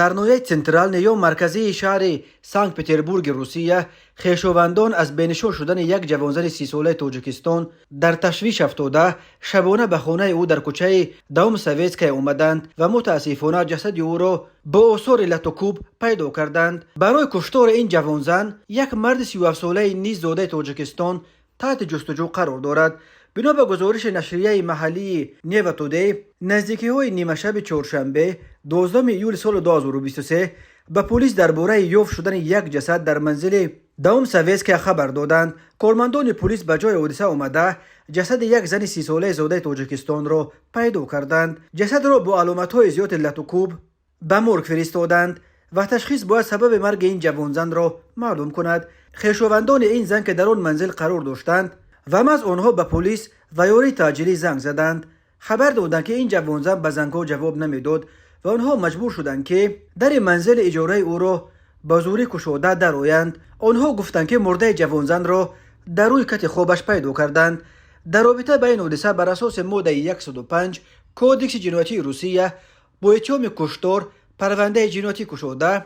در نویه سنترال یا مرکزی شهر سانت پتربورگ روسیه خویشاوندان از بینشون شدن یک جوانزن 30 ساله تاجیکستان در تشویش افتاده شبانه به خانه او در کوچه دوم سویتسکی اومدند و متاسفانه جسد او را با آثار لتوکوب پیدا کردند. برای کشتار این جوانزن یک مرد 37 ساله نیز زاده تاجیکستان تحت جستجو قرار دارد. بنا به گزارش نشریه محلی نیو تودی، نزدیکی های نیمه شب چهارشنبه 12 ایول سال 2023 به پلیس درباره یافت شدن یک جسد در منزل دوم سویتسکی خبر دادند. کارمندان پلیس به جای حادثه آمده جسد یک زن 30 ساله زاده تاجیکستان را پیدا کردند. جسد را با علامت های زیاد لتوکوب به مرگ فرستادند و تشخیص باید سبب مرگ این جوانزن را معلوم کند. خویشاوندان این زن که در آن منزل قرار داشتند و از آنها به پلیس و یاری تاجری زنگ زدند. خبر دادند که این جوانزن به زنگ‌ها جواب نمیداد و آنها مجبور شدند که در منزل اجاره او را با زوری کشاده درآیند. آنها گفتند که مرده جوانزن را در روی کت خوابش پیدا کردند. در رابطه با این حادثه بر اساس ماده 105 کودکس جنایتی روسیه با اتهام کشتار پرونده جنایتی گشوده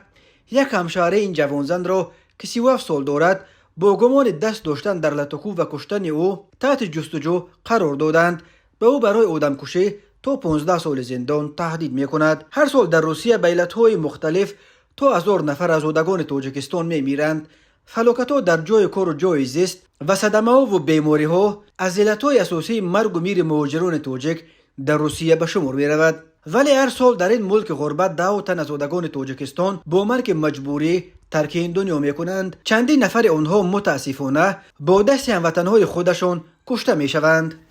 یک همشهر این جوانزن را که 37 سال دارد با گمان دست داشتن در لتوکوب و کشتن او تحت جستجو قرار دادند. به او برای آدمکشی تا 15 سال زندان تهدید می‌کند. هر سال در روسیه به علت‌های مختلف تا 1000 نفر از زادگان تاجیکستان می‌میرند. فلاکت‌ها در جای کار و جای زیست و صدمه‌ها و بیماری‌ها از علت‌های اساسی مرگ و میر مهاجران تاجیک در روسیه به شمار می‌رود. ولی هر سال در این ملک غربت 10 تن از زادگان تاجیکستان با مرگ مجبوری ترک این دنیا می‌کنند. چندین نفر آنها متاسفانه با دست هموطن‌های خودشان کشته می‌شوند.